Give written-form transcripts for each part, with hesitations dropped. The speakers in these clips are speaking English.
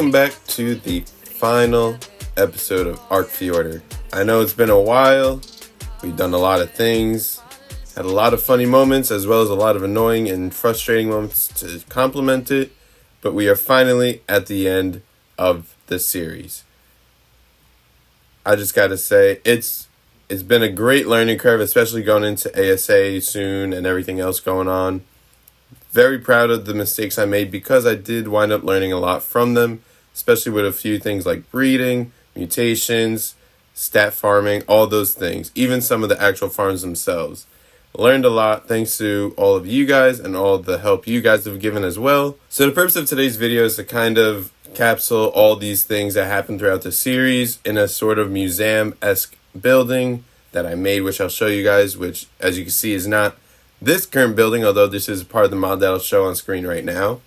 welcome back to the final episode of ARK Fjordur. I know it's been a while, we've done a lot of things, had a lot of funny moments as well as a lot of annoying and frustrating moments to complement it, but we are finally at the end of the series. I just gotta say, it's been a great learning curve, especially going into ASA soon and everything else going on. Very proud of the mistakes I made because I did wind up learning a lot from them, especially with a few things like breeding, mutations, stat farming, all those things, even some of the actual farms themselves. Learned a lot thanks to all of you guys and all the help you guys have given as well. So the purpose of today's video is to kind of capsule all these things that happened throughout the series in a sort of museum-esque building that I made, which I'll show you guys, which as you can see is not this current building, although this is part of the mod that I'll show on screen right now.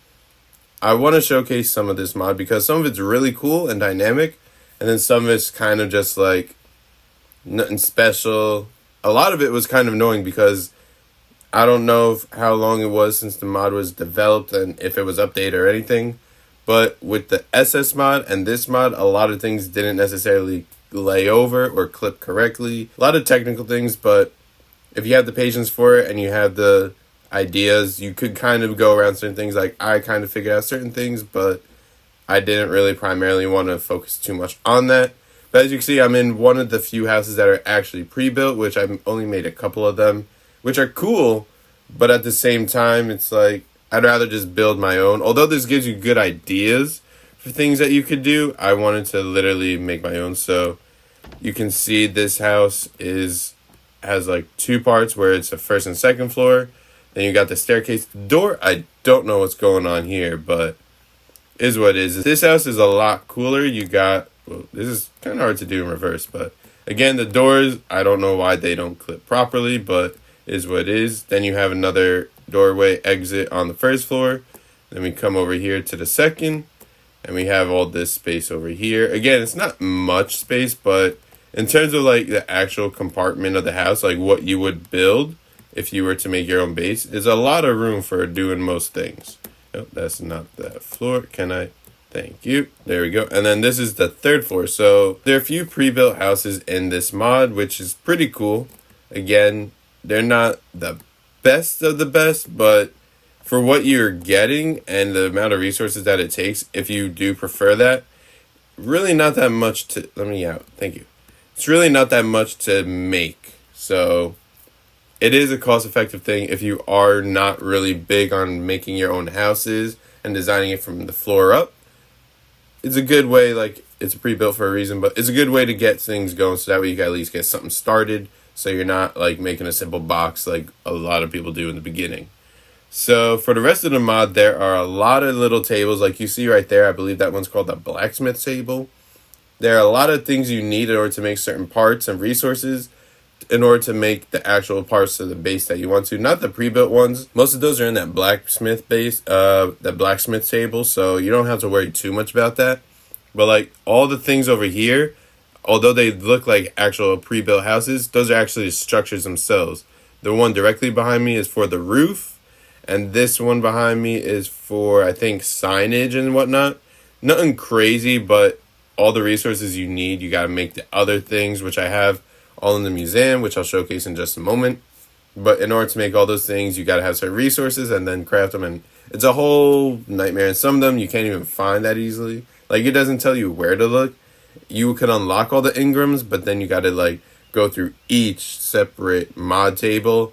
I want to showcase some of this mod because some of it's really cool and dynamic, and then some of it's kind of just like nothing special. A lot of it was kind of annoying because I don't know how long it was since the mod was developed and if it was updated or anything, but with the SS mod and this mod, a lot of things didn't necessarily lay over or clip correctly. A lot of technical things, but if you have the patience for it and you have the ideas, you could kind of go around certain things. Like I kind of figured out certain things, but I didn't really primarily want to focus too much on that. But as you can see, I'm in one of the few houses that are actually pre-built, which I've only made a couple of them, which are cool. But at the same time, it's like, I'd rather just build my own. Although this gives you good ideas for things that you could do, I wanted to literally make my own. So you can see this house has like two parts where it's a first and second floor. Then you got the staircase. The door, I don't know what's going on here, but is what it is. This house is a lot cooler. You got, well, this is kind of hard to do in reverse, but again, the doors, I don't know why they don't clip properly, but is what it is. Then you have another doorway exit on the first floor. Then we come over here to the second, and we have all this space over here. Again, it's not much space, but in terms of like the actual compartment of the house, like what you would build if you were to make your own base, is a lot of room for doing most things. Oh, that's not that floor. Can I? Thank you. There we go. And then this is the third floor. So there are a few pre-built houses in this mod, which is pretty cool. Again, they're not the best of the best, but for what you're getting and the amount of resources that it takes, if you do prefer that, really not that much to, let me out. Thank you. It's really not that much to make. So it is a cost-effective thing if you are not really big on making your own houses and designing it from the floor up. It's a good way, like, it's pre-built for a reason, but it's a good way to get things going so that way you can at least get something started so you're not, like, making a simple box like a lot of people do in the beginning. So for the rest of the mod, there are a lot of little tables like you see right there. I believe that one's called the blacksmith table. There are a lot of things you need in order to make certain parts and resources in order to make the actual parts of the base that you want to, not the pre-built ones. Most of those are in that blacksmith base, that blacksmith table, so you don't have to worry too much about that. But like all the things over here, although they look like actual pre-built houses, those are actually the structures themselves. The one directly behind me is for the roof, and this one behind me is for, I think, signage and whatnot. Nothing crazy, but all the resources you need, you got to make the other things, which I have all in the museum, which I'll showcase in just a moment. But in order to make all those things, you got to have certain resources and then craft them. And it's a whole nightmare. And some of them you can't even find that easily. Like, it doesn't tell you where to look. You can unlock all the engrams, but then you got to, like, go through each separate mod table,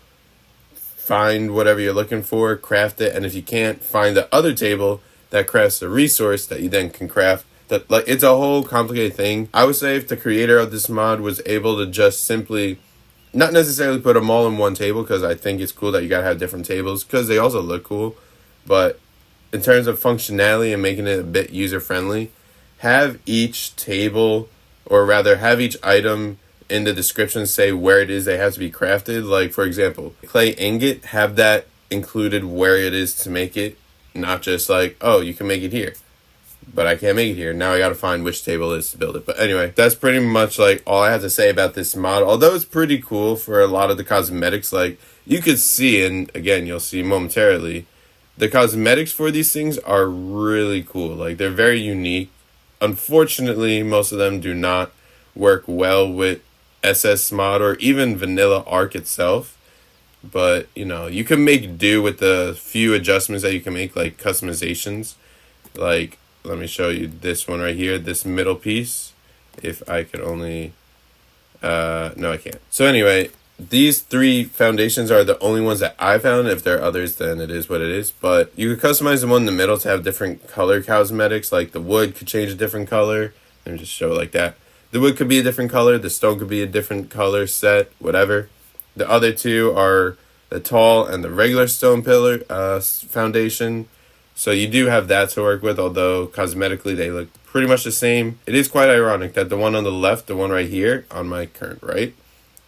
find whatever you're looking for, craft it. And if you can't, find the other table that crafts the resource that you then can craft. That, like, it's a whole complicated thing. I would say if the creator of this mod was able to just simply, not necessarily put them all in one table, because I think it's cool that you gotta have different tables, because they also look cool, but in terms of functionality and making it a bit user-friendly, have each table, or rather have each item in the description say where it is they have to be crafted. Like, for example, clay ingot, have that included where it is to make it, not just like, oh, you can make it here, but I can't make it here. Now I gotta find which table it is to build it. But anyway, that's pretty much like all I have to say about this mod. Although it's pretty cool for a lot of the cosmetics, like you could see, and again, you'll see momentarily, The cosmetics for these things are really cool. Like, they're very unique. Unfortunately, most of them do not work well with SS mod or even vanilla ARK itself. But, you know, you can make do with the few adjustments that you can make, like customizations. Like, let me show you this one right here, this middle piece. If I could only... no, I can't. So anyway, these 3 foundations are the only ones that I found. If there are others, then it is what it is. But you could customize the one in the middle to have different color cosmetics. Like the wood could change a different color. Let me just show it like that. The wood could be a different color. The stone could be a different color set, whatever. The other 2 are the tall and the regular stone pillar foundation. So you do have that to work with, although cosmetically they look pretty much the same. It is quite ironic that the one on the left, the one right here on my current right,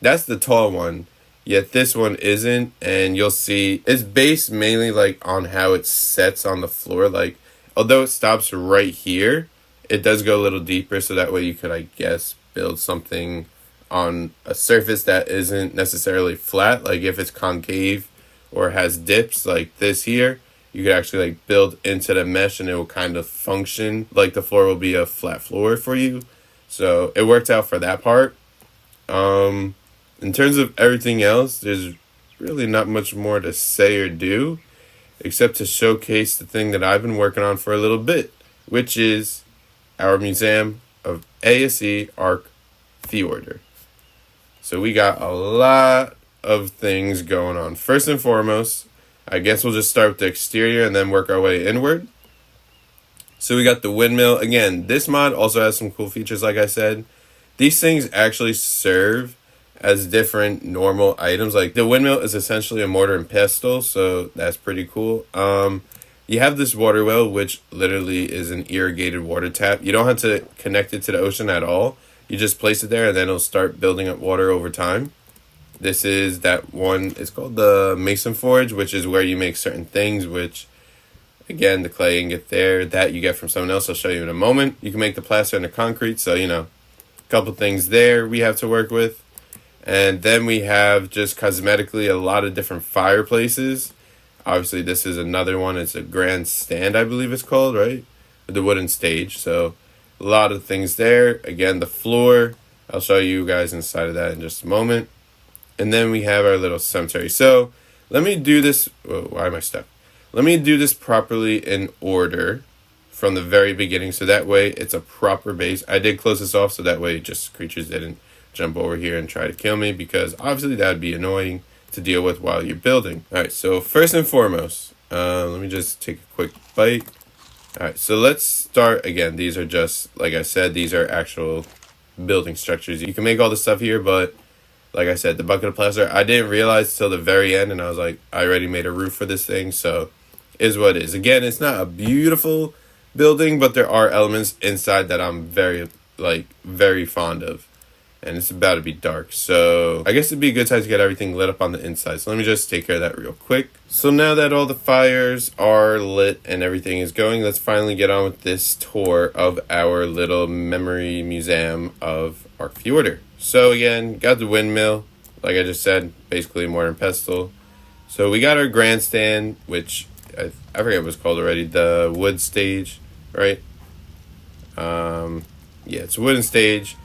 that's the tall one, yet this one isn't. And you'll see it's based mainly like on how it sets on the floor. Like, although it stops right here, it does go a little deeper, so that way you could, I guess, build something on a surface that isn't necessarily flat. Like if it's concave or has dips like this here, you could actually like build into the mesh and it will kind of function like the floor will be a flat floor for you. So it worked out for that part. In terms of everything else, there's really not much more to say or do except to showcase the thing that I've been working on for a little bit, which is our museum of ASE ARK Fjordur. So we got a lot of things going on. First and foremost, I guess we'll just start with the exterior and then work our way inward. So we got the windmill. Again, this mod also has some cool features, like I said. These things actually serve as different normal items. Like the windmill is essentially a mortar and pestle, so that's pretty cool. You have this water well, which literally is an irrigated water tap. You don't have to connect it to the ocean at all. You just place it there and then it'll start building up water over time. This is that one, it's called the Mason Forge, which is where you make certain things, which, again, the clay ingot there, that you get from someone else, I'll show you in a moment. You can make the plaster and the concrete, so, you know, a couple things there we have to work with. And then we have just cosmetically a lot of different fireplaces. Obviously, this is another one. It's a grand stand, I believe it's called, right? The wooden stage, so a lot of things there. Again, the floor, I'll show you guys inside of that in just a moment. And then we have our little cemetery. So let me do this. Whoa, why am I stuck? Let me do this properly in order from the very beginning. So that way it's a proper base. I did close this off so that way just creatures didn't jump over here and try to kill me, because obviously that would be annoying to deal with while you're building. All right, so first and foremost, let me just take a quick bite. All right, so let's start. Again, these are just, like I said, these are actual building structures. You can make all this stuff here, but like I said, the bucket of plaster, I didn't realize till the very end, and I was like, I already made a roof for this thing, so is what it is. Again, it's not a beautiful building, but there are elements inside that I'm very fond of. And it's about to be dark, so I guess it'd be a good time to get everything lit up on the inside. So let me just take care of that real quick. So now that all the fires are lit and everything is going, let's finally get on with this tour of our little memory museum of ARK Fjordur. So again, got the windmill, like I just said, basically mortar and pestle. So we got our grandstand, which I forget what it was called already, the wood stage, right? Yeah, it's a wooden stage.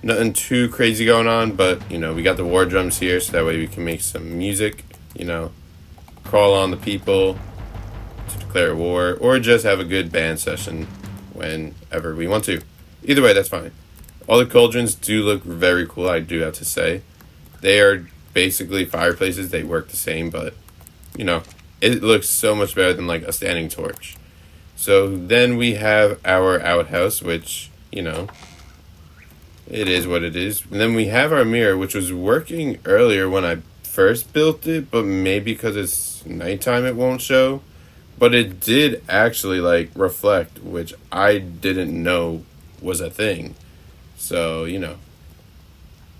Nothing too crazy going on, but, you know, we got the war drums here, so that way we can make some music, you know, call on the people to declare war, or just have a good band session whenever we want to. Either way, that's fine. All the cauldrons do look very cool, I do have to say. They are basically fireplaces. They work the same, but, you know, it looks so much better than, like, a standing torch. So then we have our outhouse, which, you know, it is what it is. And then we have our mirror, which was working earlier when I first built it, but maybe because it's nighttime it won't show. But it did actually, like, reflect, which I didn't know was a thing. So, you know,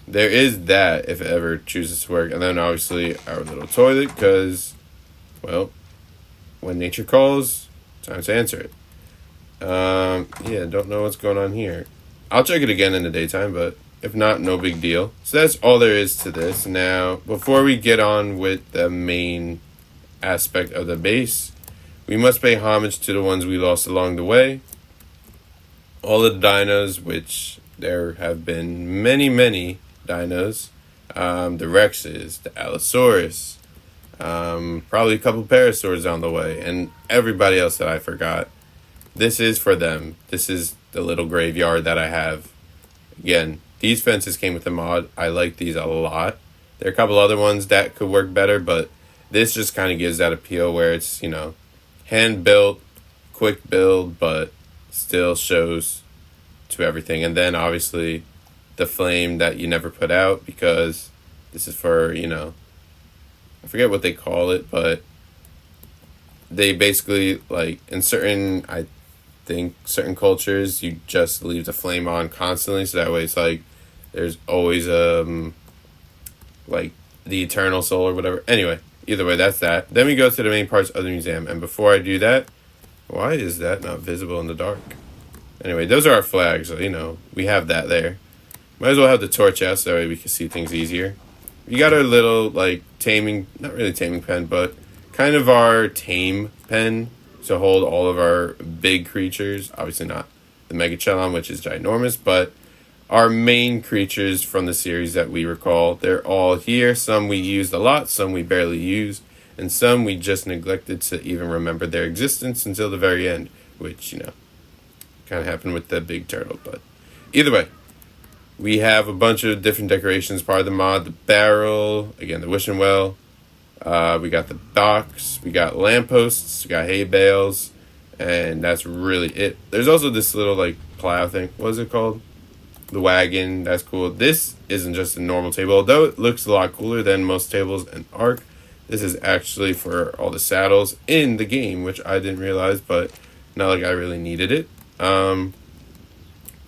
there is that if it ever chooses to work. And then obviously our little toilet, because, well, when nature calls, time to answer it. Yeah, don't know what's going on here. I'll check it again in the daytime, but if not, no big deal. So that's all there is to this. Now, before we get on with the main aspect of the base, We must pay homage to the ones we lost along the way. All of the dinos, which there have been many, many dinos. The Rexes, the Allosaurus, probably a couple Parasaurs on the way, and everybody else that I forgot. This is for them. This is the little graveyard that I have. Again, these fences came with the mod. I like these a lot. There are a couple other ones that could work better, but this just kind of gives that appeal where it's, hand built, quick build, but still shows to everything. And then obviously the flame that you never put out, because this is for, I forget what they call it, but they basically, like, in certain, I think, certain cultures, you just leave the flame on constantly, so that way it's like there's always like the eternal soul or whatever. Anyway, either way, that's that. Then we go to the main parts of the museum, and before I do that, why is that not visible in the dark? Anyway, those are our flags, so, we have that there. Might as well have the torch out so that way we can see things easier. We got our little, like, not really taming pen, but kind of our tame pen to hold all of our big creatures. Obviously not the Megachelon, which is ginormous, but our main creatures from the series that we recall. They're all here. Some we used a lot, some we barely used, and some we just neglected to even remember their existence until the very end, which, kind of happened with the big turtle. But either way, we have a bunch of different decorations part of the mod. The barrel, again, the wishing well. We got the box. We got lampposts. We got hay bales. And that's really it. There's also this little, like, plow thing. What is it called? The wagon. That's cool. This isn't just a normal table. Although it looks a lot cooler than most tables in ARK. This is actually for all the saddles in the game, which I didn't realize, but not like I really needed it.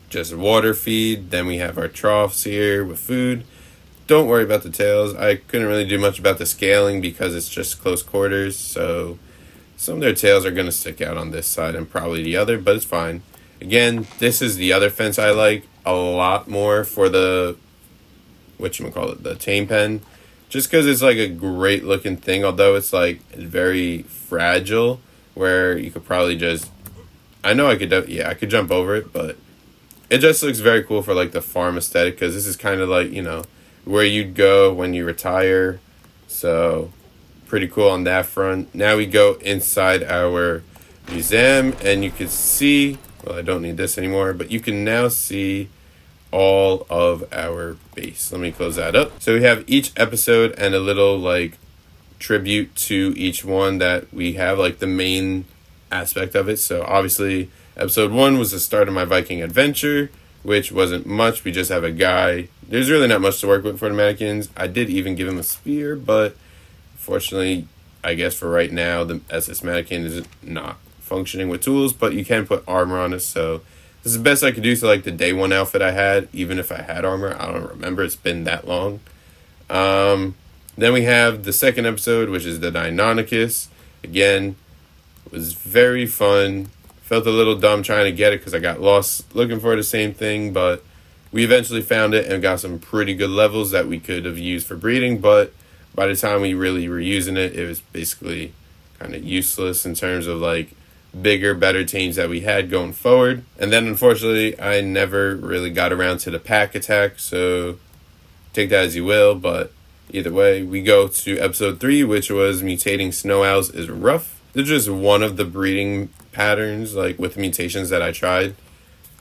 Just water feed. Then we have our troughs here with food. Don't worry about the tails. I couldn't really do much about the scaling because it's just close quarters. So some of their tails are going to stick out on this side and probably the other, but it's fine. Again, this is the other fence I like a lot more for the, the tame pen. Just because it's like a great looking thing, although it's like very fragile, where you could probably just, I know I could jump over it, but it just looks very cool for like the farm aesthetic, because this is kind of like, where you'd go when you retire. So pretty cool on that front. Now we go inside our museum, and you can see, well, I don't need this anymore, but you can now see all of our base. Let me close that up. So we have each episode and a little like tribute to each one that we have, like the main aspect of it. So obviously episode 1 was the start of my Viking adventure, which wasn't much. We just have a guy. There's really not much to work with for the mannequins. I did even give him a spear, but fortunately, I guess for right now, the SS mannequin is not functioning with tools, but you can put armor on it. So this is the best I could do to like the day 1 outfit I had, even if I had armor. I don't remember. It's been that long. Then we have the second episode, which is the Deinonychus. Again, it was very fun. Felt a little dumb trying to get it because I got lost looking for the same thing, but we eventually found it and got some pretty good levels that we could have used for breeding, but by the time we really were using it, it was basically kind of useless in terms of like bigger, better teams that we had going forward. And then unfortunately, I never really got around to the pack attack, so take that as you will, but either way, we go to episode 3, which was mutating snow owls is rough. This is just one of the breeding patterns, like with mutations that I tried.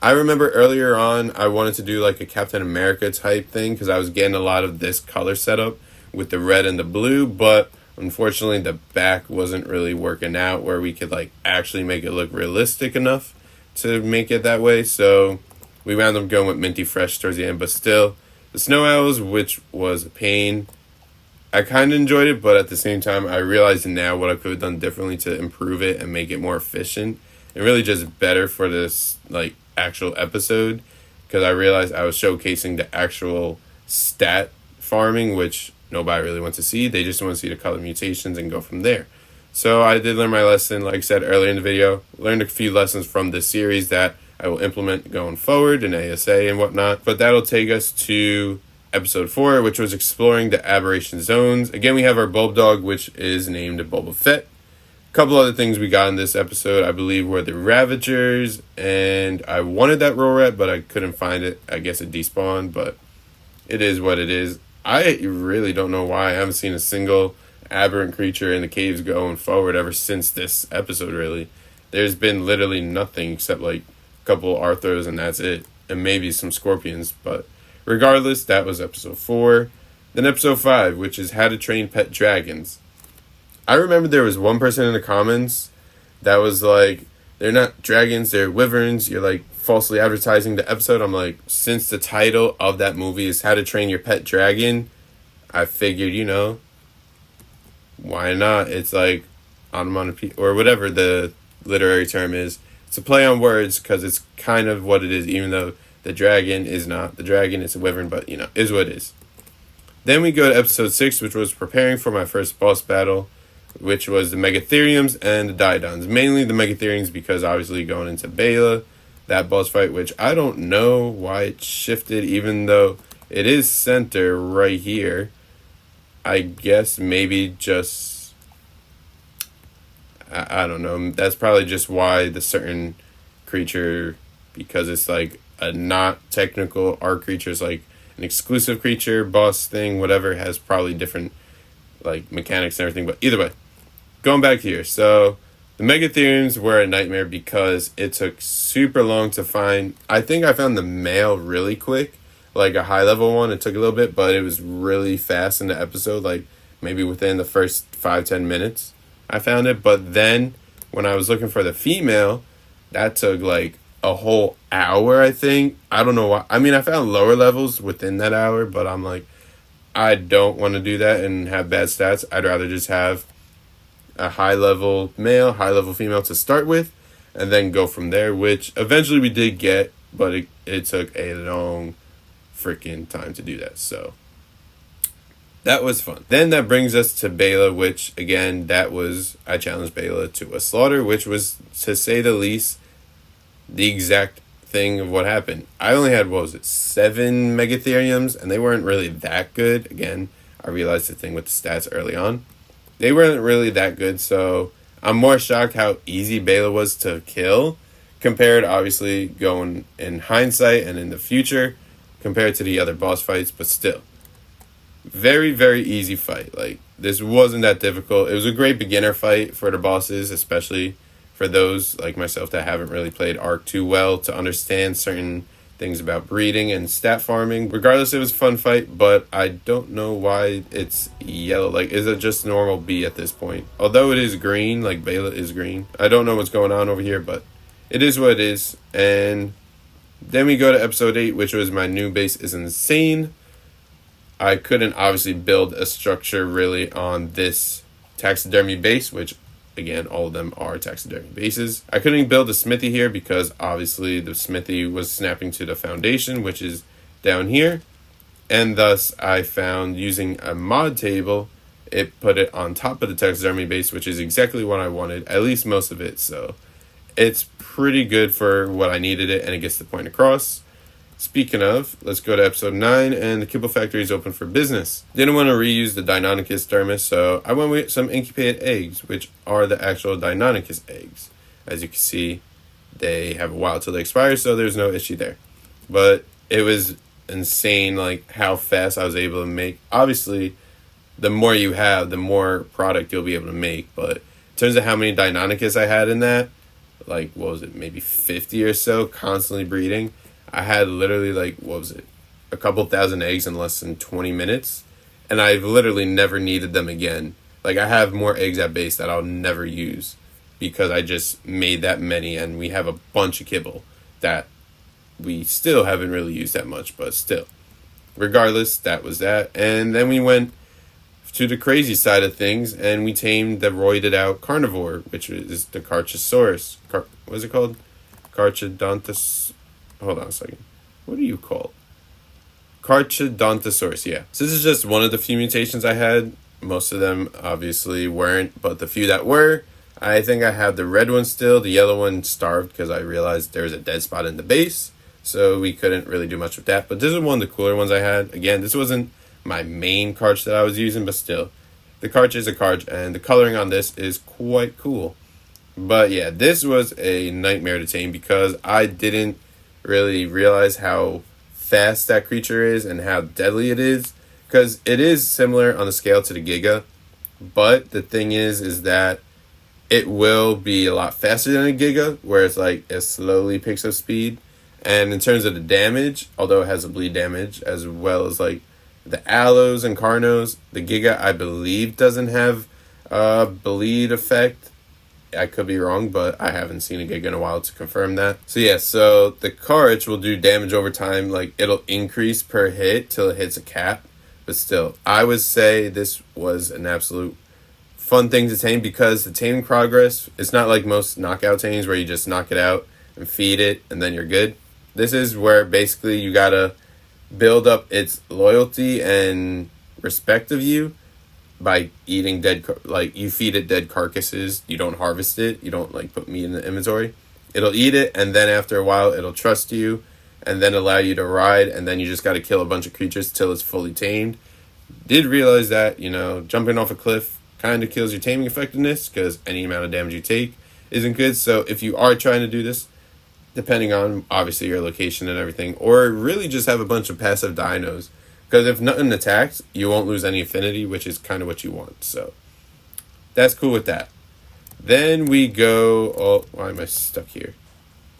I remember earlier on, I wanted to do like a Captain America type thing because I was getting a lot of this color setup with the red and the blue, but unfortunately the back wasn't really working out where we could like actually make it look realistic enough to make it that way. So we wound up going with Minty Fresh towards the end, but still, the snow owls, which was a pain. I kind of enjoyed it, but at the same time, I realized now what I could have done differently to improve it and make it more efficient and really just better for this like actual episode, because I realized I was showcasing the actual stat farming, which nobody really wants to see. They just want to see the color mutations and go from there. So I did learn my lesson, like I said earlier in the video. Learned a few lessons from this series that I will implement going forward in ASA and whatnot. But that'll take us to episode 4, which was exploring the aberration zones. Again, we have our Bulb Dog, which is named Boba Fett. couple other things we got in this episode, I believe, were the Ravagers, and I wanted that roll rat, but I couldn't find it. I guess it despawned, but it is what it is. I really don't know why I haven't seen a single aberrant creature in the caves going forward ever since this episode, really. There's been literally nothing except, like, a couple Arthros, and that's it. And maybe some Scorpions, but regardless, that was episode 4. Then episode 5, which is How to Train Pet Dragons. I remember there was one person in the comments that was like, they're not dragons, they're wyverns. You're like falsely advertising the episode. I'm like, since the title of that movie is How to Train Your Pet Dragon, I figured, why not? It's like onomatopoeia, or whatever the literary term is. It's a play on words because it's kind of what it is, even though the dragon is not the dragon, it's a wyvern, but is what it is. Then we go to episode 6, which was preparing for my first boss battle, which was the Megatheriums and the Didons. Mainly the Megatheriums because obviously going into Bela, that boss fight, which I don't know why it shifted, even though it is center right here. I guess maybe just, I don't know. That's probably just why the certain creature, because it's like a not technical ARK creature, is like an exclusive creature, boss thing, whatever, has probably different like mechanics and everything. But either way, going back here, so the Megatheriums were a nightmare because it took super long to find. I think I found the male really quick, like a high level one. It took a little bit, but it was really fast in the episode, like maybe within the first 5-10 minutes I found it. But then when I was looking for the female, that took like a whole hour, I think. I don't know why. I mean, I found lower levels within that hour, but I'm like, I don't want to do that and have bad stats. I'd rather just have a high-level male, high-level female to start with, and then go from there, which eventually we did get, but it took a long freaking time to do that, so that was fun. Then that brings us to Bela, which, again, I challenged Bela to a slaughter, which was, to say the least, the exact thing of what happened. I only had, 7 Megatheriums, and they weren't really that good. Again, I realized the thing with the stats early on. They weren't really that good, so I'm more shocked how easy Bela was to kill, compared, obviously, going in hindsight and in the future, compared to the other boss fights, but still. Very, very easy fight. Like, this wasn't that difficult. It was a great beginner fight for the bosses, especially for those like myself that haven't really played ARK too well to understand certain things about breeding and stat farming. Regardless, it was a fun fight, but I don't know why it's yellow. Like, is it just normal B at this point? Although it is green, like Bela is green. I don't know what's going on over here, but it is what it is. And then we go to episode 8, which was my new base is insane. I couldn't obviously build a structure really on this taxidermy base, which again, all of them are taxidermy bases. I couldn't build a smithy here because obviously the smithy was snapping to the foundation, which is down here. And thus I found using a mod table, it put it on top of the taxidermy base, which is exactly what I wanted, at least most of it. So it's pretty good for what I needed it, and it gets the point across. Speaking of, let's go to episode 9, and the kibble factory is open for business. Didn't want to reuse the Deinonychus thermos, so I went with some incubated eggs, which are the actual Deinonychus eggs. As you can see, they have a while till they expire, so there's no issue there. But it was insane, like, how fast I was able to make. Obviously, the more you have, the more product you'll be able to make, but in terms of how many Deinonychus I had in that, like, maybe 50 or so, constantly breeding. I had literally, like, a couple thousand eggs in less than 20 minutes. And I've literally never needed them again. Like, I have more eggs at base that I'll never use because I just made that many. And we have a bunch of kibble that we still haven't really used that much, but still. Regardless, that was that. And then we went to the crazy side of things, and we tamed the roided out carnivore, which is the Carchasaurus. What is it called? Carcharodontus. Hold on a second. What do you call it? Carcharodontosaurus, yeah. So this is just one of the few mutations I had. Most of them obviously weren't, but the few that were, I think I have the red one still. The yellow one starved because I realized there was a dead spot in the base, so we couldn't really do much with that. But this is one of the cooler ones I had. Again, this wasn't my main carch that I was using, but still. The the cartridge is a cartridge, and the coloring on this is quite cool. But yeah, this was a nightmare to tame because I didn't really realize how fast that creature is and how deadly it is. Because it is similar on the scale to the Giga, but the thing is that it will be a lot faster than a Giga, where it's like it slowly picks up speed. And in terms of the damage, although it has a bleed damage as well as like the Aloes and Carnos, the Giga I believe doesn't have a bleed effect. I could be wrong, but I haven't seen a Giga in a while to confirm that. So yeah, so the Cartridge will do damage over time. Like, it'll increase per hit till it hits a cap. But still, I would say this was an absolute fun thing to tame because the taming progress, it's not like most knockout tames where you just knock it out and feed it and then you're good. This is where basically you gotta build up its loyalty and respect of you by eating like, you feed it dead carcasses. You don't harvest it. You don't like put meat in the inventory. It'll eat it, and then after a while it'll trust you and then allow you to ride, and then you just got to kill a bunch of creatures till it's fully tamed. Did realize that, jumping off a cliff kind of kills your taming effectiveness because any amount of damage you take isn't good. So if you are trying to do this, depending on obviously your location and everything, or really just have a bunch of passive dinos, because if nothing attacks, you won't lose any affinity, which is kind of what you want. So that's cool with that. Then we go... Oh, why am I stuck here?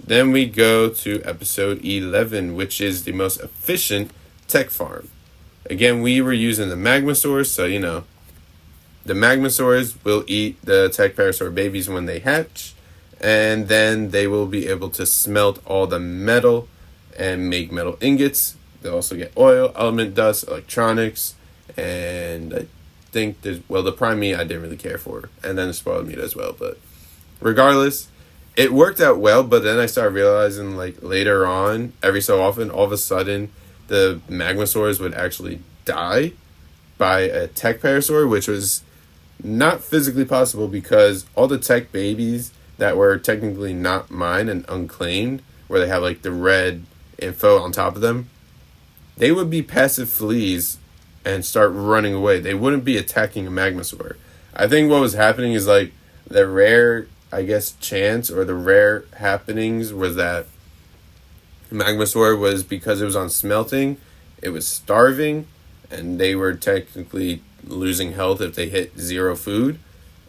Then we go to episode 11, which is the most efficient tech farm. Again, we were using the Magmasaurs, so, the Magmasaurs will eat the tech parasaur babies when they hatch, and then they will be able to smelt all the metal and make metal ingots. They'll also get oil, element dust, electronics, and I think the prime meat I didn't really care for, and then the spoiled meat as well. But regardless, it worked out well. But then I started realizing, like, later on, every so often, all of a sudden, the Magmasaurs would actually die by a tech parasaur, which was not physically possible because all the tech babies that were technically not mine and unclaimed, where they have like the red info on top of them, they would be passive fleas and start running away. They wouldn't be attacking a Magmasaur. I think what was happening is like the rare, chance or the rare happenings was that Magmasaur was, because it was on smelting, it was starving, and they were technically losing health if they hit zero food.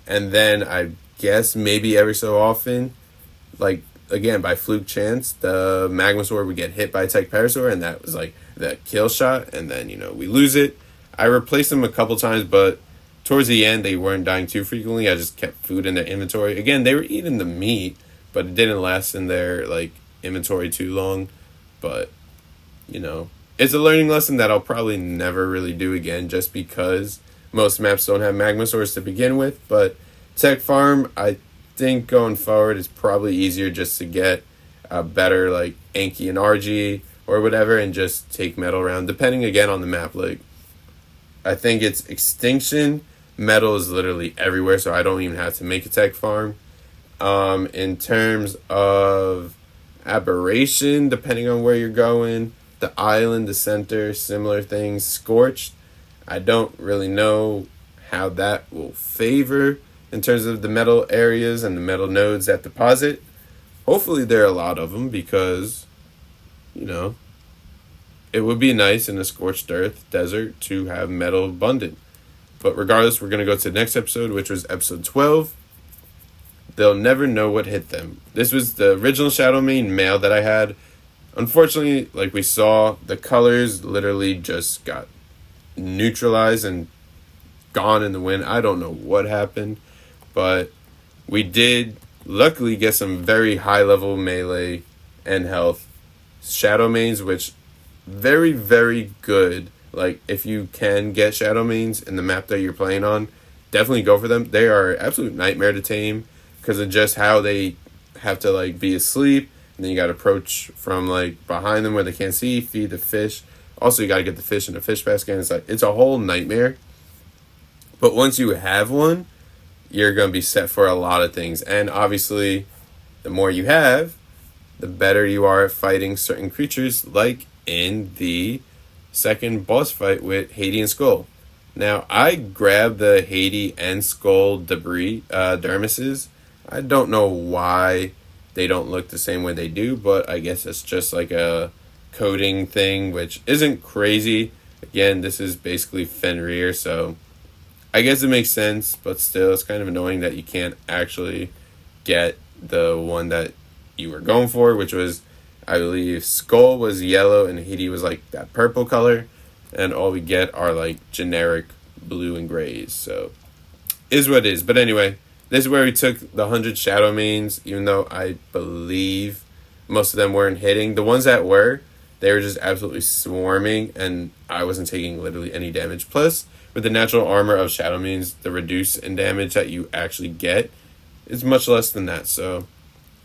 And then I guess maybe every so often, like, again, by fluke chance, the Magmasaur would get hit by a tech parasaur, and that was like the kill shot, and then, we lose it. I replaced them a couple times, but towards the end, they weren't dying too frequently. I just kept food in their inventory. Again, they were eating the meat, but it didn't last in their, like, inventory too long. But, it's a learning lesson that I'll probably never really do again, just because most maps don't have Magmasaurs to begin with. But Tech Farm, I think going forward, it's probably easier just to get a better, like, Anki and RG or whatever, and just take metal around, depending again on the map. Like, I think it's Extinction. Metal is literally everywhere, so I don't even have to make a tech farm. In terms of Aberration, depending on where you're going, the island, the center, similar things. Scorched, I don't really know how that will favor in terms of the metal areas and the metal nodes that deposit. Hopefully there are a lot of them because, it would be nice in a scorched earth desert to have metal abundant. But regardless, we're going to go to the next episode, which was episode 12. They'll never know what hit them. This was the original Shadow Mane male that I had. Unfortunately, like we saw, the colors literally just got neutralized and gone in the wind. I don't know what happened, but we did luckily get some very high level melee and health Shadow Manes, which very, very good. Like, if you can get Shadow Manes in the map that you're playing on, definitely go for them. They are absolute nightmare to tame because of just how they have to, like, be asleep, and then you got to approach from, like, behind them where they can't see, feed the fish. Also, you got to get the fish in the fish basket, and it's a whole nightmare. But once you have one, you're going to be set for a lot of things. And obviously, the more you have, the better you are at fighting certain creatures, like in the second boss fight with Haiti and Skull. Now, I grabbed the Haiti and Skull debris dermises. I don't know why they don't look the same way they do, but I guess it's just like a coding thing, which isn't crazy. Again, this is basically Fenrir, so I guess it makes sense, but still, it's kind of annoying that you can't actually get the one that you were going for, which was, I believe, Skull was yellow and Haiti was like that purple color, and all we get are like generic blue and grays, so is what it is. But anyway, this is where we took the 100 shadow mains, even though I believe most of them weren't hitting. The ones that were, they were just absolutely swarming, and I wasn't taking literally any damage. Plus, with the natural armor of shadow mains, the reduce in damage that you actually get is much less than that. So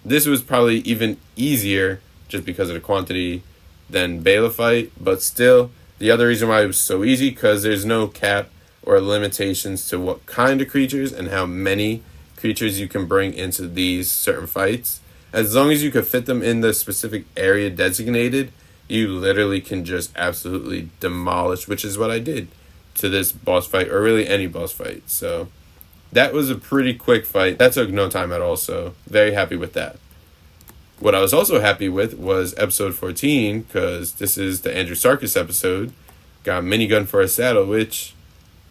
this was probably even easier just because of the quantity than Balefite, but still, the other reason why it was so easy, because there's no cap or limitations to what kind of creatures and how many creatures you can bring into these certain fights. As long as you can fit them in the specific area designated, you literally can just absolutely demolish, which is what I did to this boss fight, or really any boss fight. So that was a pretty quick fight. That took no time at all, so very happy with that. What I was also happy with was episode 14, because this is the Andrew Sarkis episode. Got minigun for a saddle, which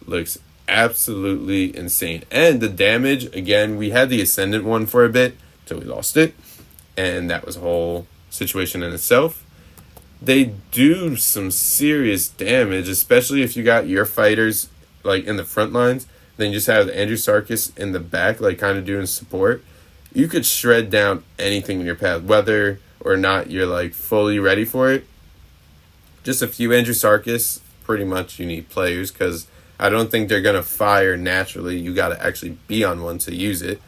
looks absolutely insane. And the damage, again, we had the Ascendant one for a bit till we lost it, and that was a whole situation in itself. They do some serious damage, especially if you got your fighters like in the front lines. Then you just have Andrew Sarkis in the back, like kind of doing support. You could shred down anything in your path, whether or not you're like fully ready for it. Just a few Andrew Sarkis, pretty much you need players, because I don't think they're going to fire naturally. You got to actually be on one to use it.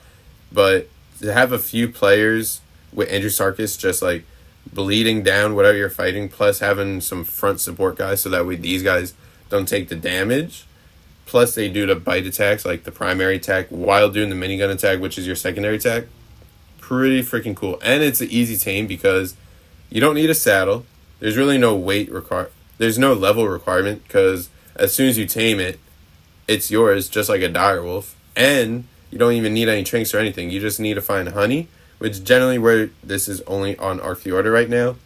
But to have a few players with Andrew Sarkis just like bleeding down whatever you're fighting, plus having some front support guys so that way these guys don't take the damage. Plus they do the bite attacks, like the primary attack, while doing the minigun attack, which is your secondary attack. Pretty freaking cool. And it's an easy tame because you don't need a saddle. There's really no weight there's no level requirement, because as soon as you tame it, it's yours, just like a direwolf. And you don't even need any trinks or anything. You just need to find honey, which generally where this is only on ARK Fjordur right now.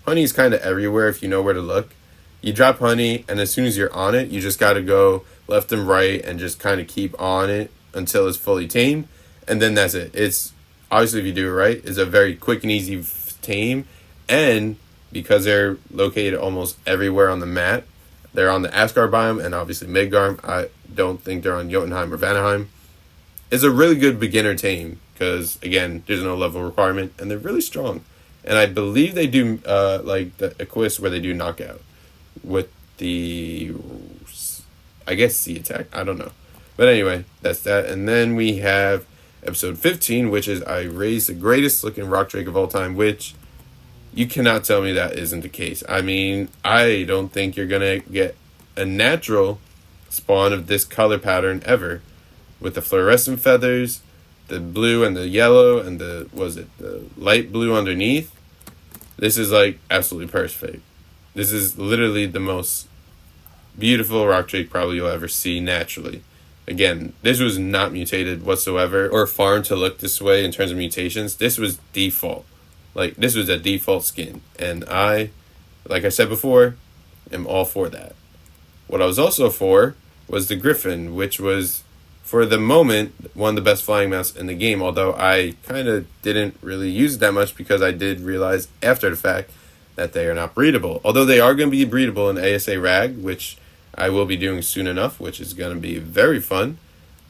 Honey is kind of everywhere if you know where to look. You drop honey, and as soon as you're on it, you just got to go left and right and just kind of keep on it until it's fully tamed, and then that's it. It's obviously, if you do it right, it's a very quick and easy tame, and because they're located almost everywhere on the map, they're on the Asgard biome and obviously Midgard. I don't think they're on Jotunheim or Vanaheim. It's a really good beginner tame because, again, there's no level requirement, and they're really strong. And I believe they do like the Equus where they do knockout with the, I guess, C attack. I don't know. But anyway, that's that. And then we have episode 15, which is I raised the greatest looking rock drake of all time, which you cannot tell me that isn't the case. I mean, I don't think you're going to get a natural spawn of this color pattern ever. With the fluorescent feathers, the blue and the yellow, and the light blue underneath. This is like absolutely perfect. This is literally the most beautiful rock drake probably you'll ever see naturally. Again, this was not mutated whatsoever or farmed to look this way in terms of mutations. This was default. Like, this was a default skin. And I, like I said before, am all for that. What I was also for was the Griffin, which was, for the moment, one of the best flying mounts in the game, although I kind of didn't really use it that much because I did realize after the fact that they are not breedable. Although they are going to be breedable in ASA Rag, which I will be doing soon enough, which is going to be very fun.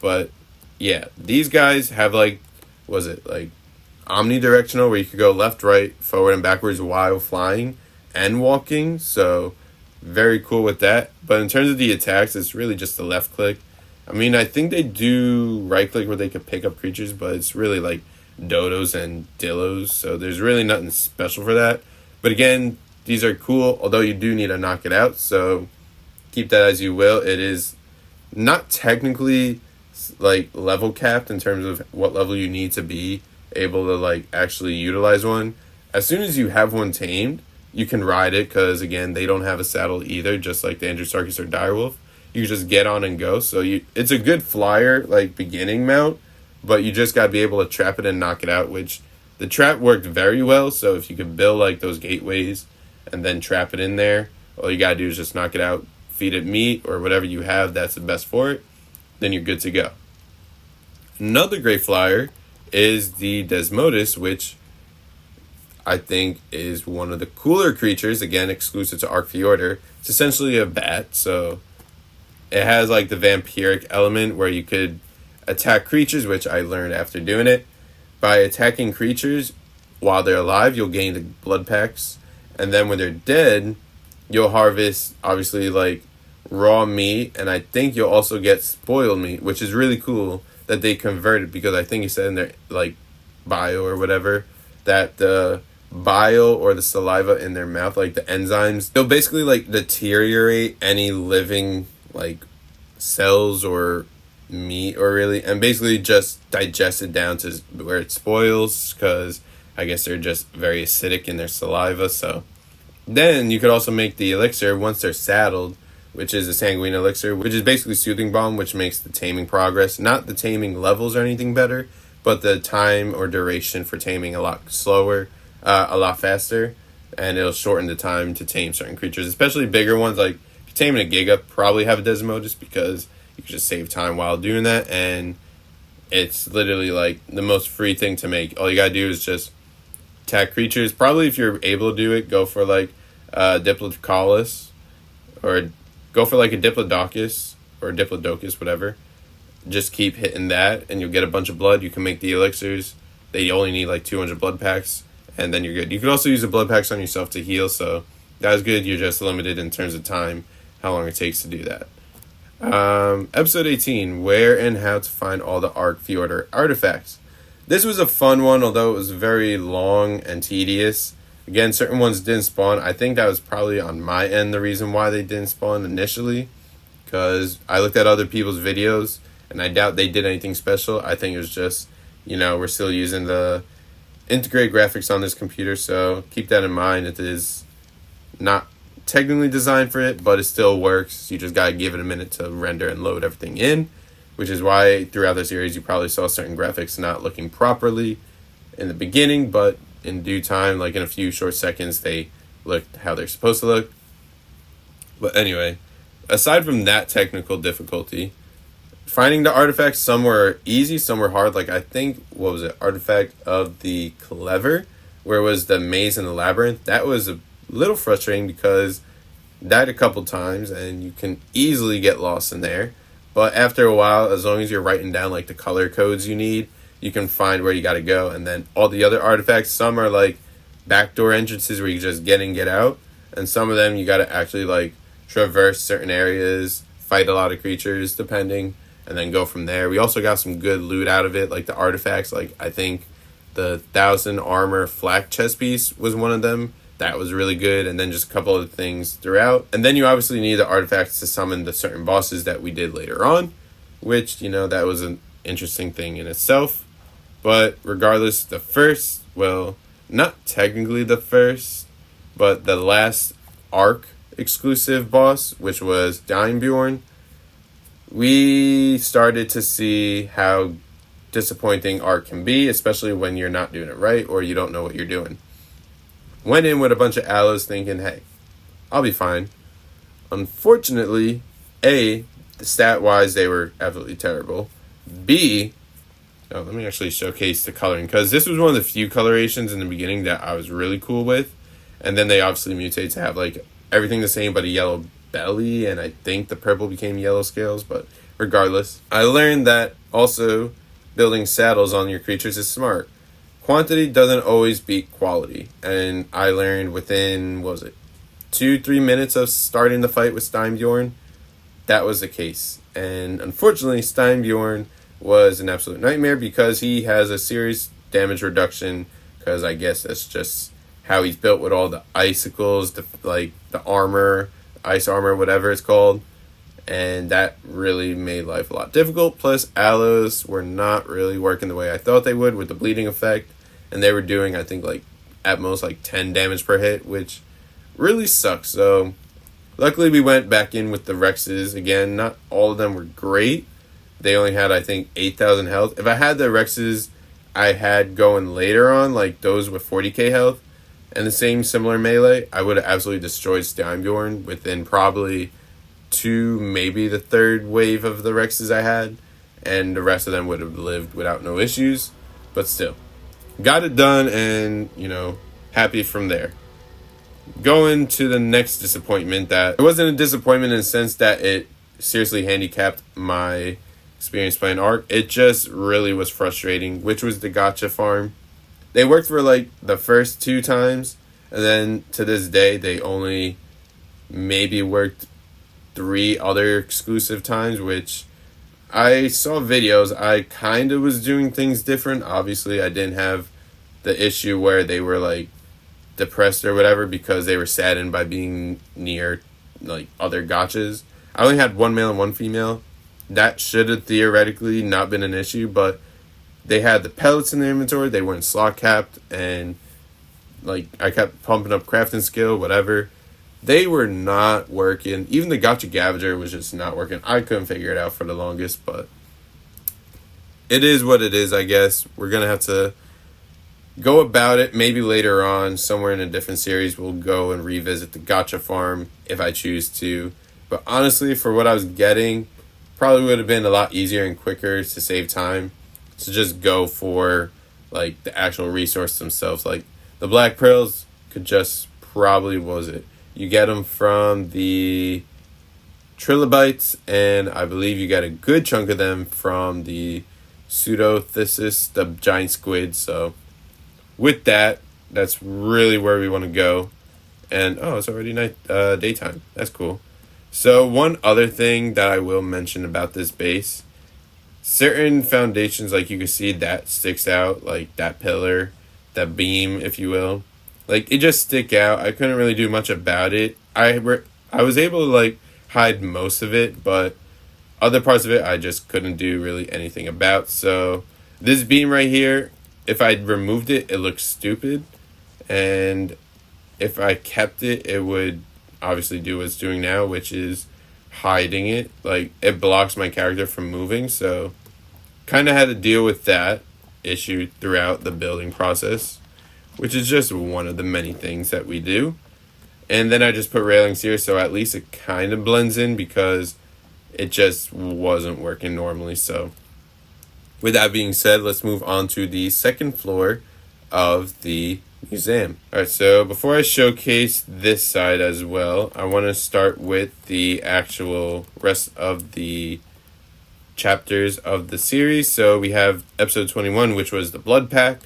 But yeah, these guys have like omnidirectional, where you could go left, right, forward, and backwards while flying and walking. So very cool with that. But in terms of the attacks, it's really just the left click. I mean, I think they do right click where they could pick up creatures, but it's really like dodos and dillos. So there's really nothing special for that. But again, these are cool, although you do need to knock it out. So keep that as you will. It is not technically like level capped in terms of what level you need to be able to like actually utilize one. As soon as you have one tamed, you can ride it, because again, they don't have a saddle either, just like the Andrew Sarkis or Direwolf. you just get on and go. So it's a good flyer, like, beginning mount, but you just gotta be able to trap it and knock it out, which the trap worked very well. So if you could build, like, those gateways and then trap it in there, all you gotta do is just knock it out, feed it meat or whatever you have that's the best for it, then you're good to go. Another great flyer is the Desmodus, which I think is one of the cooler creatures, again, exclusive to ARK Fjordur. It's essentially a bat, so it has like the vampiric element where you could attack creatures, which I learned after doing it. By attacking creatures while they're alive, you'll gain the blood packs, and then when they're dead, you'll harvest, obviously, like, raw meat, and I think you'll also get spoiled meat, which is really cool that they converted, because I think it said in their, like, bio or whatever, that the bile or the saliva in their mouth, like the enzymes, they'll basically, like, deteriorate any living, like, cells or meat, or really, and basically just digest it down to where it spoils, because I guess they're just very acidic in their saliva. So then you could also make the elixir once they're saddled, which is a sanguine elixir, which is basically soothing balm, which makes the taming progress, not the taming levels or anything better, but the time or duration for taming a lot slower, a lot faster, and it'll shorten the time to tame certain creatures, especially bigger ones. Like, if you're taming a Giga, probably have a Desmodus, because you can just save time while doing that, and it's literally like the most free thing to make. All you gotta do is just attack creatures. Probably, if you're able to do it, go for like Diplodocus, or go for like a Diplodocus or Diplodocus, whatever. Just keep hitting that, and you'll get a bunch of blood. You can make the elixirs. They only need like 200 blood packs, and then you're good. You can also use the blood packs on yourself to heal, so that's good. You're just limited in terms of time, how long it takes to do that. Episode 18, where and how to find all the ARK Fjordur artifacts. This was a fun one, although it was very long and tedious. Again, certain ones didn't spawn. I think that was probably on my end the reason why they didn't spawn initially, because I looked at other people's videos and I doubt they did anything special. I think it was just, we're still using the integrated graphics on this computer, so keep that in mind. It is not technically designed for it, but it still works. You just gotta give it a minute to render and load everything in, which is why throughout the series you probably saw certain graphics not looking properly in the beginning, but in due time, like in a few short seconds, they looked how they're supposed to look. But anyway, aside from that technical difficulty, finding the artifacts, some were easy, some were hard. Like, I think, what was it, Artifact of the Clever, where it was the maze and the labyrinth. That was a little frustrating because died a couple times and you can easily get lost in there. But after a while, as long as you're writing down like the color codes you need, you can find where you got to go. And then all the other artifacts, some are like backdoor entrances where you just get in, get out, and some of them you got to actually like traverse certain areas, fight a lot of creatures depending, and then go from there. We also got some good loot out of it, like the artifacts. Like, I think the 1,000 armor flak chest piece was one of them. That was really good, and then just a couple of things throughout. And then you obviously need the artifacts to summon the certain bosses that we did later on, which, that was an interesting thing in itself. But regardless, the first, well, not technically the first, but the last ARK exclusive boss, which was Dimebjorn, we started to see how disappointing ARK can be, especially when you're not doing it right or you don't know what you're doing. Went in with a bunch of aloes thinking, hey, I'll be fine. Unfortunately, A, stat-wise, they were absolutely terrible. B, let me actually showcase the coloring, because this was one of the few colorations in the beginning that I was really cool with. And then they obviously mutate to have like everything the same but a yellow belly, and I think the purple became yellow scales, but regardless. I learned that also building saddles on your creatures is smart. Quantity doesn't always beat quality, and I learned within, 2-3 minutes of starting the fight with Dimebjorn, that was the case. And unfortunately, Dimebjorn was an absolute nightmare because he has a serious damage reduction, because I guess that's just how he's built with all the icicles, the armor, ice armor, whatever it's called, and that really made life a lot difficult. Plus, aloes were not really working the way I thought they would with the bleeding effect, and they were doing, I think, at most 10 damage per hit, which really sucks. So Luckily, we went back in with the Rexes again. Not all of them were great. They only had, I think, 8,000 health. If I had the Rexes I had going later on, like those with 40k health, and the same similar melee, I would have absolutely destroyed Steinbjorn within probably 2, maybe the 3rd wave of the Rexes I had, and the rest of them would have lived without no issues. But still, got it done, and, happy from there. Going to the next disappointment, that it wasn't a disappointment in the sense that it seriously handicapped my experience playing ARK. It just really was frustrating, which was the gacha farm. They worked for like the first 2 times, and then to this day they only maybe worked 3 other exclusive times, which I saw videos. I kind of was doing things different. Obviously I didn't have the issue where they were like depressed or whatever because they were saddened by being near like other gachas. I only had 1 male and 1 female. That should have theoretically not been an issue, but they had the pellets in their inventory. They weren't slot capped, and like I kept pumping up crafting skill, whatever. They were not working. Even the gacha Gavager was just not working. I couldn't figure it out for the longest, but it is what it is, I guess. We're gonna have to go about it. Maybe later on, somewhere in a different series, we'll go and revisit the gacha farm if I choose to. But honestly, for what I was getting, probably would have been a lot easier and quicker to save time to just go for like the actual resource themselves. Like the black pearls could just probably, what was it? You get them from the trilobites, and I believe you get a good chunk of them from the pseudothysis, the giant squid. So with that, that's really where we want to go. And it's already daytime. That's cool. So one other thing that I will mention about this base, certain foundations, like you can see that sticks out, like that pillar, that beam, if you will. Like it just stick out. I couldn't really do much about it. I was able to like hide most of it, but other parts of it I just couldn't do really anything about. So this beam right here, if I removed it, it looks stupid, and if I kept it, it would obviously do what it's doing now, which is hiding it. Like it blocks my character from moving, so kind of had to deal with that issue throughout the building process, which is just one of the many things that we do. And then I just put railings here, so at least it kind of blends in because it just wasn't working normally. So with that being said, let's move on to the second floor of the museum. Alright, so before I showcase this side as well, I want to start with the actual rest of the chapters of the series. So we have episode 21, which was the blood pack.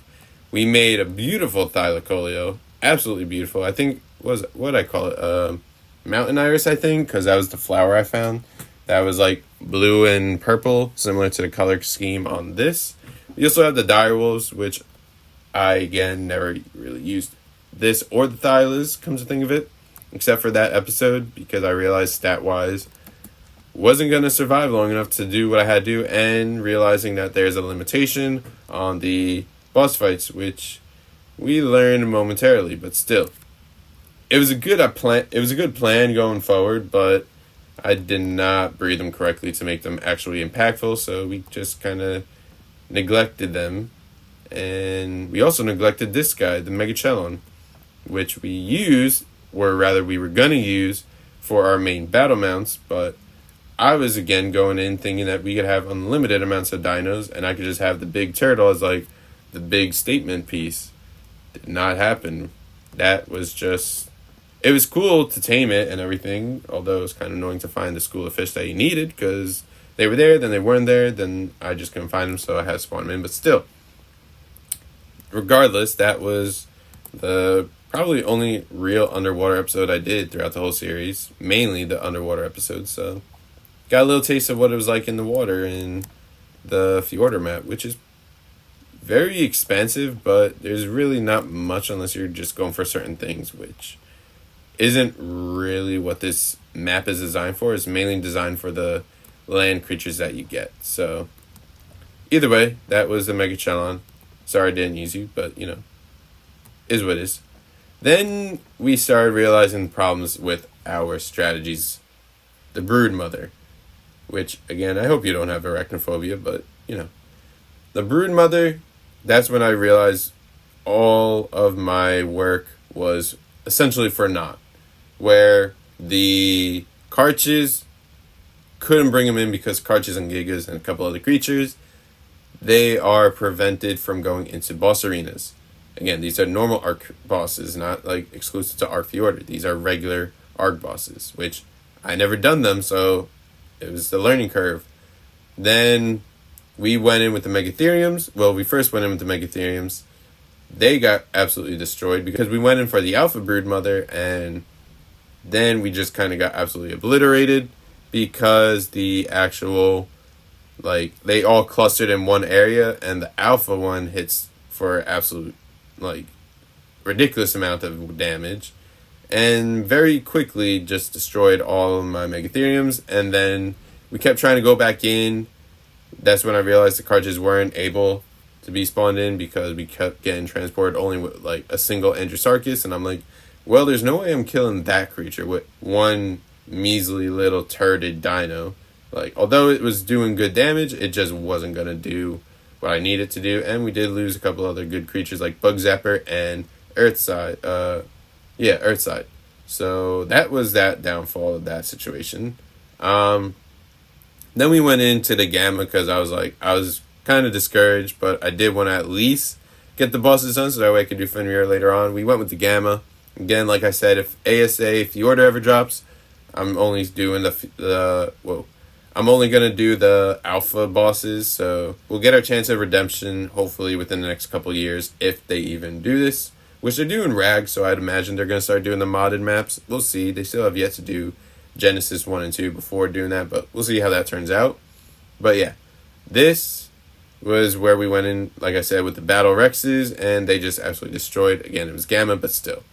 We made a beautiful thylacoleo, absolutely beautiful. I think was what I call it, mountain iris, I think, because that was the flower I found. That was like blue and purple, similar to the color scheme on this. We also have the direwolves, which I, again, never really used this or the Thylas, come to think of it, except for that episode, because I realized stat-wise wasn't going to survive long enough to do what I had to do, and realizing that there's a limitation on the boss fights, which we learned momentarily, but still. It was a good plan going forward, but I did not breed them correctly to make them actually impactful, so we just kind of neglected them. And we also neglected this guy, the Megachelon, which we were going to use for our main battle mounts, but I was again going in thinking that we could have unlimited amounts of dinos, and I could just have the big turtle as like the big statement piece. Did not happen. That was just... It was cool to tame it and everything, although it was kind of annoying to find the school of fish that you needed, because they were there, then they weren't there, then I just couldn't find them, so I had to spawn them in. But still, regardless, that was the probably only real underwater episode I did throughout the whole series, mainly the underwater episode, so got a little taste of what it was like in the water in the Fjordur map, which is very expansive, but there's really not much unless you're just going for certain things, which isn't really what this map is designed for. It's mainly designed for the land creatures that you get. So either way, that was the Megachelon. Sorry I didn't use you, but is what it is. Then we started realizing problems with our strategies. The Brood Mother, which, again, I hope you don't have arachnophobia, but, The Brood Mother, that's when I realized all of my work was essentially for naught. Where the Karches couldn't bring them in because Karches and Gigas and a couple other creatures, they are prevented from going into boss arenas. Again, these are normal ARK bosses, not like exclusive to ARK Fjordur. These are regular ARK bosses, which I never done them, so it was the learning curve. Then we went in with the Megatheriums. Well, we first went in with the Megatheriums. They got absolutely destroyed because we went in for the Alpha Brood Mother, and then we just kind of got absolutely obliterated because the actual, they all clustered in one area, and the Alpha one hits for absolute, ridiculous amount of damage, and very quickly just destroyed all of my Megatheriums. And then we kept trying to go back in. That's when I realized the Karches weren't able to be spawned in because we kept getting transported only with a single Androsarchus, and I'm like, well, there's no way I'm killing that creature with one measly little turd dino. Although it was doing good damage, it just wasn't gonna do what I needed to do. And we did lose a couple other good creatures like Bug Zapper and Earthside. Earthside. So that was that downfall of that situation. Then we went into the Gamma because I was kind of discouraged, but I did want to at least get the bosses done so that way I could do Fenrir later on. We went with the Gamma. Again, like I said, if ASA Fjordur ever drops, I'm only doing I'm only going to do the Alpha bosses, so we'll get our chance of redemption hopefully within the next couple years if they even do this, which they're doing RAG, so I'd imagine they're going to start doing the modded maps. We'll see. They still have yet to do Genesis 1 and 2 before doing that, but we'll see how that turns out. But yeah, this was where we went in, like I said, with the Battle Rexes, and they just absolutely destroyed. Again, it was Gamma, but still,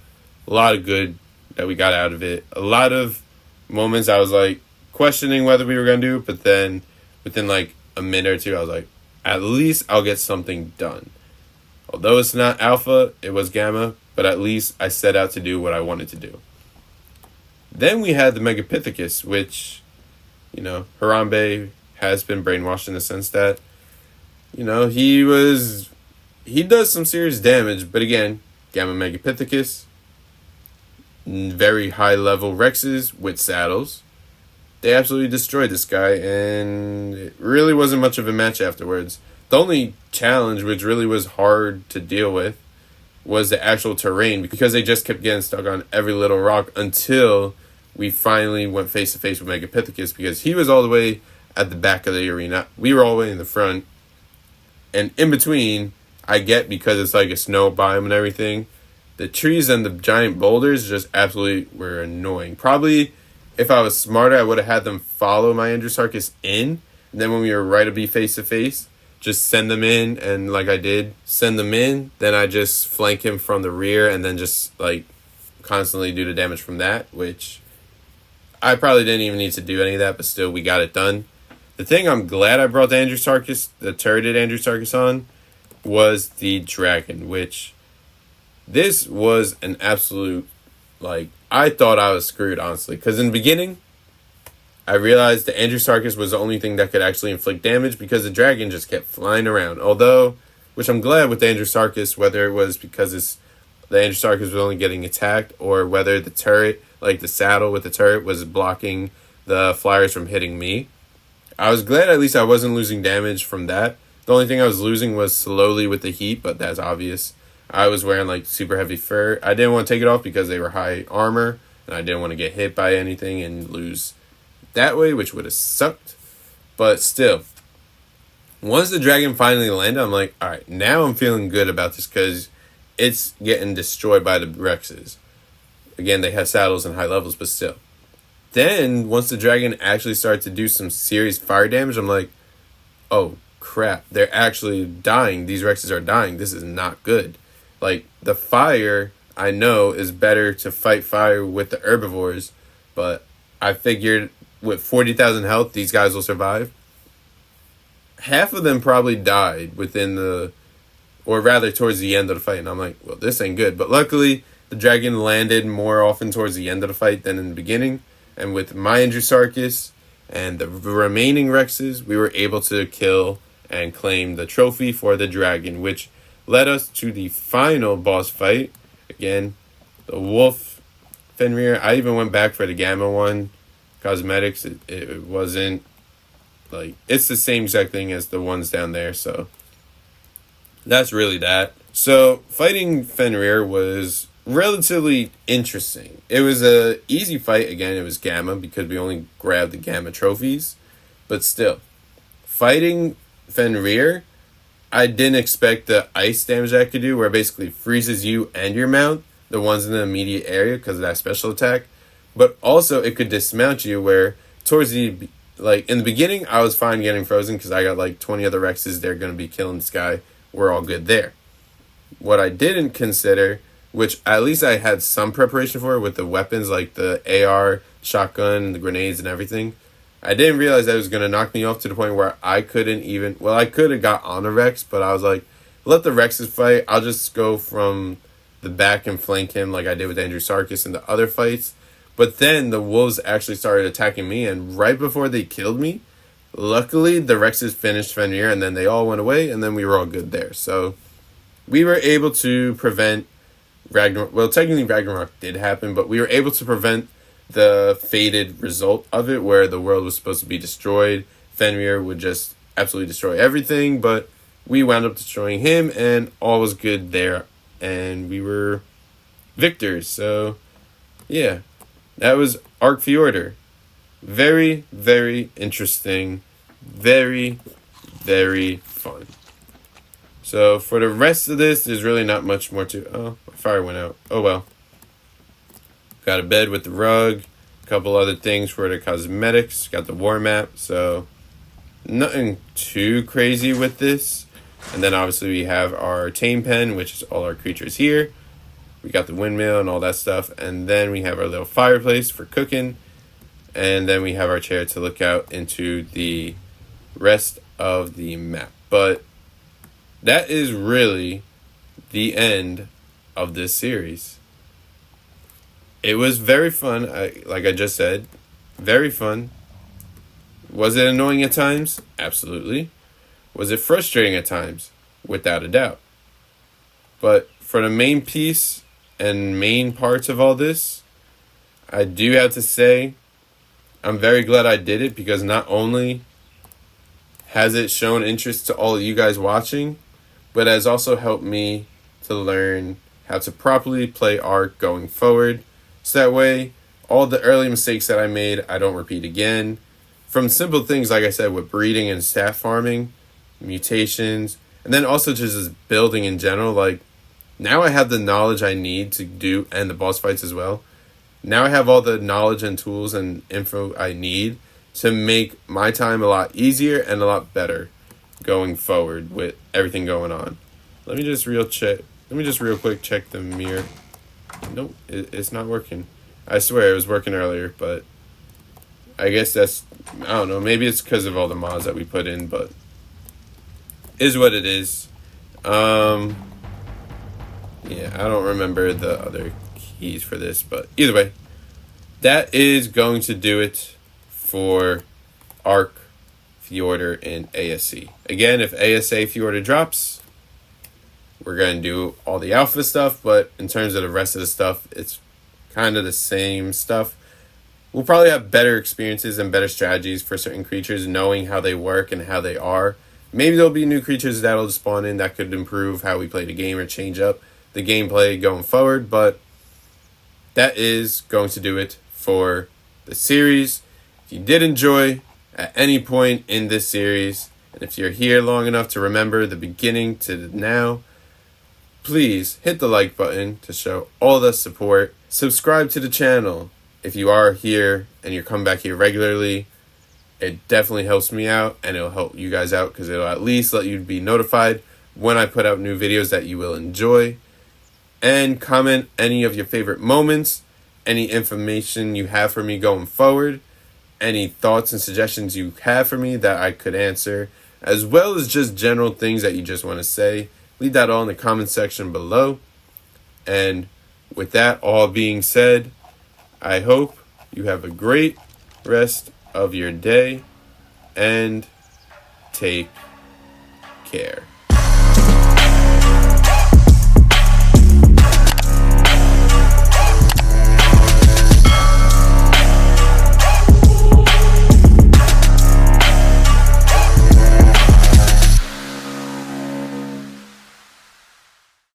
a lot of good that we got out of it. A lot of moments I was questioning whether we were going to do it, but then within a minute or two, I was like, at least I'll get something done. Although it's not Alpha, it was Gamma, but at least I set out to do what I wanted to do. Then we had the Megapithecus, which, Harambe has been brainwashed in the sense that, he does some serious damage, but again, Gamma Megapithecus, very high level Rexes with saddles. They absolutely destroyed this guy, and it really wasn't much of a match afterwards. The only challenge, which really was hard to deal with, was the actual terrain, because they just kept getting stuck on every little rock until we finally went face to face with Megapithecus, because he was all the way at the back of the arena. We were all the way in the front. And in between, I get because it's a snow biome and everything, the trees and the giant boulders just absolutely were annoying. Probably, if I was smarter, I would have had them follow my Androsarchus in. And then when we were right to be face to face, just send them in. And like I did, send them in. Then I just flank him from the rear and then just constantly do the damage from that, which I probably didn't even need to do any of that, but still, we got it done. The thing I'm glad I brought the Androsarchus, the turreted Androsarchus on, was the dragon, which this was an absolute, I thought I was screwed, honestly. Because in the beginning, I realized the Androsarchus was the only thing that could actually inflict damage because the dragon just kept flying around. Although, which I'm glad with the Androsarchus, whether it was because the Androsarchus was only getting attacked or whether the turret, the saddle with the turret, was blocking the flyers from hitting me. I was glad at least I wasn't losing damage from that. The only thing I was losing was slowly with the heat, but that's obvious. I was wearing super heavy fur. I didn't want to take it off because they were high armor, and I didn't want to get hit by anything and lose that way, which would have sucked. But still, once the dragon finally landed, I'm like, alright, now I'm feeling good about this because it's getting destroyed by the Rexes. Again, they had saddles and high levels, but still. Then, once the dragon actually started to do some serious fire damage, I'm like, oh, crap. They're actually dying. These Rexes are dying. This is not good. The fire, I know, is better to fight fire with the herbivores, but I figured with 40,000 health, these guys will survive. Half of them probably died within or rather towards the end of the fight, and I'm like, well, this ain't good. But luckily, the dragon landed more often towards the end of the fight than in the beginning. And with my Andrewsarchus and the remaining Rexes, we were able to kill and claim the trophy for the dragon, which led us to the final boss fight. Again, the wolf Fenrir. I even went back for the Gamma one. Cosmetics, it wasn't, like, it's the same exact thing as the ones down there, so that's really that. So, fighting Fenrir was relatively interesting. It was a easy fight. Again, it was Gamma because we only grabbed the Gamma trophies. But still, fighting Fenrir, I didn't expect the ice damage I could do, where it basically freezes you and your mount, the ones in the immediate area, because of that special attack. But also, it could dismount you, where towards the, like, in the beginning, I was fine getting frozen because I got like 20 other Rexes. They're going to be killing this guy. We're all good there. What I didn't consider, which at least I had some preparation for with the weapons, like the AR, shotgun, the grenades, and everything, I didn't realize that it was going to knock me off to the point where I couldn't even, well, I could have got on a Rex, but I was like, let the Rexes fight. I'll just go from the back and flank him like I did with Andrewsarchus in the other fights. But then the wolves actually started attacking me, and right before they killed me, luckily the Rexes finished Fenrir, and then they all went away, and then we were all good there. So we were able to prevent Ragnarok. Well, technically Ragnarok did happen, but we were able to prevent the fated result of it, where the world was supposed to be destroyed. Fenrir would just absolutely destroy everything, but we wound up destroying him, and all was good there, and we were victors. So yeah, that was ARK Fjordur. Very, very interesting. Very, very fun. So for the rest of this, there's really not much more to... Oh, my fire went out. Oh well. Got a bed with the rug. A couple other things for the cosmetics. Got the war map. So nothing too crazy with this. And then obviously we have our tame pen, which is all our creatures here. We got the windmill and all that stuff. And then we have our little fireplace for cooking. And then we have our chair to look out into the rest of the map. But that is really the end of this series. It was very fun. Like I just said, very fun. Was it annoying at times? Absolutely. Was it frustrating at times? Without a doubt. But for the main piece and main parts of all this, I do have to say, I'm very glad I did it, because not only has it shown interest to all of you guys watching, but has also helped me to learn how to properly play ARK going forward. So that way, all the early mistakes that I made, I don't repeat again. From simple things, like I said, with breeding and staff farming, mutations, and then also just building in general. Like, now I have the knowledge I need to do, and the boss fights as well. Now I have all the knowledge and tools and info I need to make my time a lot easier and a lot better going forward with everything going on. Let me just real quick check the mirror. Nope, it's not working. I swear it was working earlier, but I guess that's, I don't know, maybe it's because of all the mods that we put in, but is what it is. Yeah, I don't remember the other keys for this, but either way, that is going to do it for ARK Fjordur in ASE. Again, if ASA Fjordur drops, we're going to do all the alpha stuff, but in terms of the rest of the stuff, it's kind of the same stuff. We'll probably have better experiences and better strategies for certain creatures, knowing how they work and how they are. Maybe there'll be new creatures that'll spawn in that could improve how we play the game or change up the gameplay going forward, but that is going to do it for the series. If you did enjoy at any point in this series, and if you're here long enough to remember the beginning to now, please hit the like button to show all the support. Subscribe to the channel if you are here and you're coming back here regularly. It definitely helps me out, and it'll help you guys out, because it'll at least let you be notified when I put out new videos that you will enjoy. And comment any of your favorite moments, any information you have for me going forward, any thoughts and suggestions you have for me that I could answer, as well as just general things that you just want to say. Leave that all in the comment section below. And with that all being said, I hope you have a great rest of your day and take care.